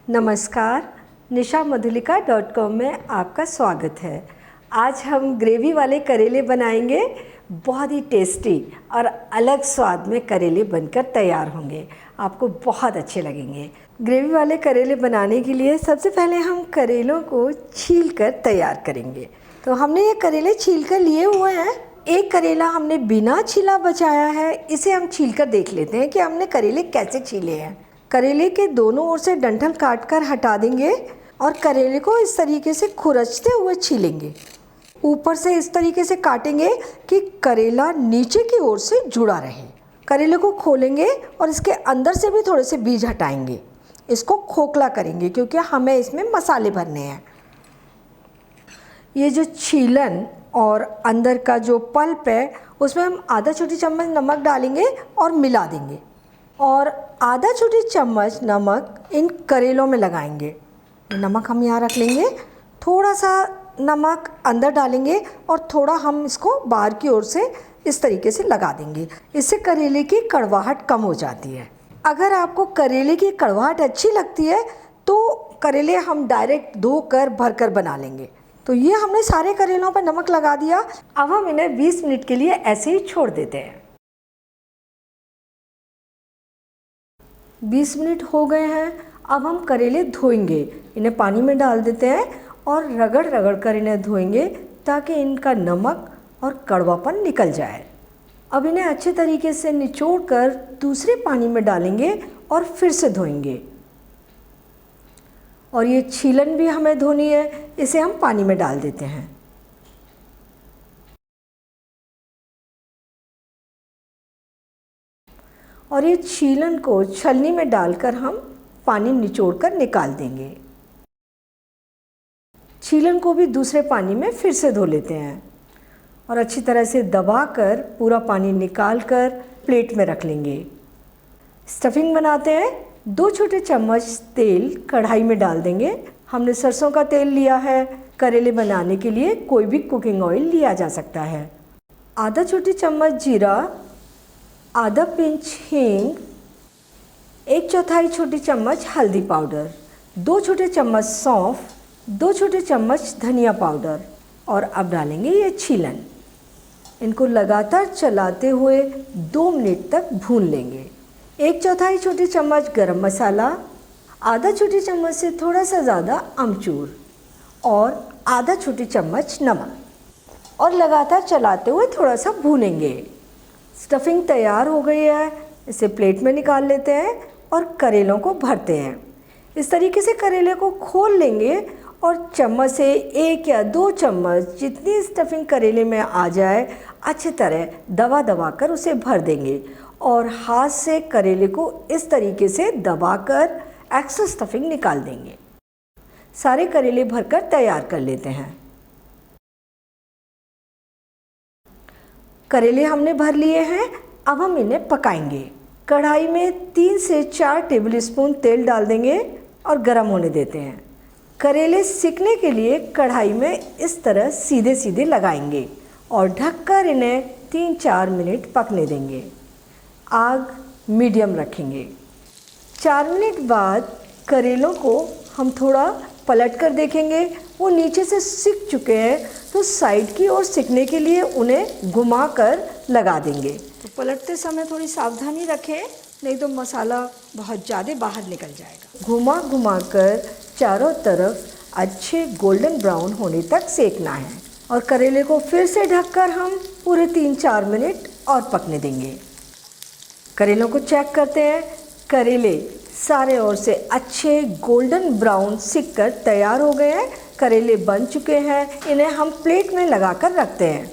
नमस्कार, nishamadhulika.com में आपका स्वागत है। आज हम ग्रेवी वाले करेले बनाएंगे। बहुत ही टेस्टी और अलग स्वाद में करेले बनकर तैयार होंगे, आपको बहुत अच्छे लगेंगे। ग्रेवी वाले करेले बनाने के लिए सबसे पहले हम करेलों को छील कर तैयार करेंगे। तो हमने ये करेले छील कर लिए हुए हैं। एक करेला हमने बिना छिला बचाया है, इसे हम छील कर देख लेते हैं कि हमने करेले कैसे छीले हैं। करेले के दोनों ओर से डंठल काटकर हटा देंगे और करेले को इस तरीके से खुरचते हुए छीलेंगे। ऊपर से इस तरीके से काटेंगे कि करेला नीचे की ओर से जुड़ा रहे। करेले को खोलेंगे और इसके अंदर से भी थोड़े से बीज हटाएंगे। इसको खोखला करेंगे क्योंकि हमें इसमें मसाले भरने हैं। ये जो छीलन और अंदर का जो पल्प है उसमें हम आधा छोटी चम्मच नमक डालेंगे और मिला देंगे और आधा छोटी चम्मच नमक इन करेलों में लगाएंगे। नमक हम यहाँ रख लेंगे। थोड़ा सा नमक अंदर डालेंगे और थोड़ा हम इसको बाहर की ओर से इस तरीके से लगा देंगे। इससे करेले की कड़वाहट कम हो जाती है। अगर आपको करेले की कड़वाहट अच्छी लगती है तो करेले हम डायरेक्ट धोकर भरकर बना लेंगे। तो ये हमने सारे करेलों पर नमक लगा दिया। अब हम इन्हें 20 मिनट के लिए ऐसे ही छोड़ देते हैं। 20 मिनट हो गए हैं। अब हम करेले धोएंगे। इन्हें पानी में डाल देते हैं और रगड़ रगड़ कर इन्हें धोएंगे ताकि इनका नमक और कड़वापन निकल जाए। अब इन्हें अच्छे तरीके से निचोड़ कर दूसरे पानी में डालेंगे और फिर से धोएंगे। और ये छीलन भी हमें धोनी है, इसे हम पानी में डाल देते हैं। और ये छीलन को छलनी में डालकर हम पानी निचोड़कर निकाल देंगे। छीलन को भी दूसरे पानी में फिर से धो लेते हैं और अच्छी तरह से दबाकर पूरा पानी निकालकर प्लेट में रख लेंगे। स्टफिंग बनाते हैं। 2 छोटे चम्मच तेल कढ़ाई में डाल देंगे। हमने सरसों का तेल लिया है। करेले बनाने के लिए कोई भी कुकिंग ऑयल लिया जा सकता है। आधा छोटी चम्मच जीरा, आधा पिंच हींग, 1/4 छोटी चम्मच हल्दी पाउडर, 2 छोटे चम्मच सौंफ, 2 छोटे चम्मच धनिया पाउडर और अब डालेंगे ये छीलन। इनको लगातार चलाते हुए 2 मिनट तक भून लेंगे। 1/4 छोटी चम्मच गरम मसाला, आधा छोटी चम्मच से थोड़ा सा ज़्यादा अमचूर और आधा छोटी चम्मच नमक और लगातार चलाते हुए थोड़ा सा भूनेंगे। स्टफिंग तैयार हो गई है। इसे प्लेट में निकाल लेते हैं और करेलों को भरते हैं। इस तरीके से करेले को खोल लेंगे और चम्मच से 1 या 2 चम्मच जितनी स्टफिंग करेले में आ जाए अच्छी तरह दबा दबा कर उसे भर देंगे और हाथ से करेले को इस तरीके से दबाकर एक्स्ट्रा स्टफिंग निकाल देंगे। सारे करेले भरकर तैयार कर लेते हैं। करेले हमने भर लिए हैं। अब हम इन्हें पकाएंगे। कढ़ाई में 3 से 4 टेबलस्पून तेल डाल देंगे और गर्म होने देते हैं। करेले सिकने के लिए कढ़ाई में इस तरह सीधे सीधे लगाएंगे और ढककर इन्हें 3-4 मिनट पकने देंगे। आग मीडियम रखेंगे। 4 मिनट बाद करेलों को हम थोड़ा पलट कर देखेंगे। वो नीचे से सिक चुके हैं तो साइड की ओर सिकने के लिए उन्हें घुमाकर लगा देंगे। तो पलटते समय थोड़ी सावधानी रखें, नहीं तो मसाला बहुत ज़्यादा बाहर निकल जाएगा। घुमा घुमा कर चारों तरफ अच्छे गोल्डन ब्राउन होने तक सेकना है और करेले को फिर से ढककर हम पूरे 3-4 मिनट और पकने देंगे। करेलों को चेक करते हैं। करेले सारे ओर से अच्छे गोल्डन ब्राउन सिक कर तैयार हो गए हैं। करेले बन चुके हैं। इन्हें हम प्लेट में लगाकर रखते हैं।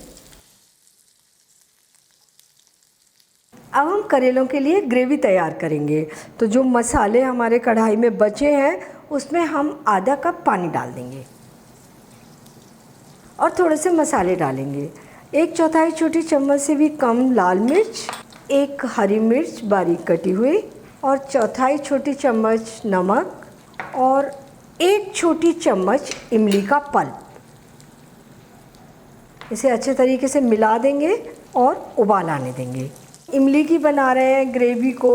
अब हम करेलों के लिए ग्रेवी तैयार करेंगे। तो जो मसाले हमारे कढ़ाई में बचे हैं उसमें हम आधा कप पानी डाल देंगे और थोड़े से मसाले डालेंगे। 1/4 छोटी चम्मच से भी कम लाल मिर्च, 1 हरी मिर्च बारीक कटी हुई और 1/4 छोटी चम्मच नमक और 1 छोटी चम्मच इमली का पल्प। इसे अच्छे तरीके से मिला देंगे और उबाल आने देंगे। इमली की बना रहे हैं ग्रेवी को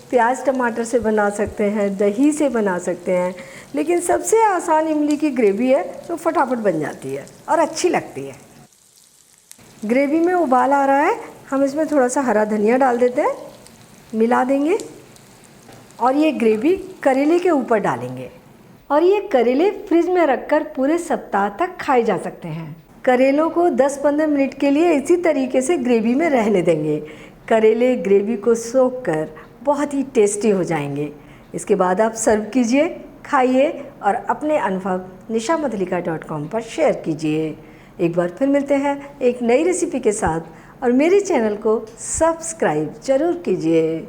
प्याज टमाटर से बना सकते हैं, दही से बना सकते हैं, लेकिन सबसे आसान इमली की ग्रेवी है जो फटाफट बन जाती है और अच्छी लगती है। ग्रेवी में उबाल आ रहा है, हम इसमें थोड़ा सा हरा धनिया डाल देते हैं, मिला देंगे और ये ग्रेवी करेले के ऊपर डालेंगे और ये करेले फ्रिज में रखकर पूरे सप्ताह तक खाए जा सकते हैं। करेलों को 10-15 मिनट के लिए इसी तरीके से ग्रेवी में रहने देंगे। करेले ग्रेवी को सोख कर बहुत ही टेस्टी हो जाएंगे। इसके बाद आप सर्व कीजिए, खाइए और अपने अनुभव nishamadhalika.com पर शेयर कीजिए। एक बार फिर मिलते हैं एक नई रेसिपी के साथ और मेरे चैनल को सब्सक्राइब ज़रूर कीजिए।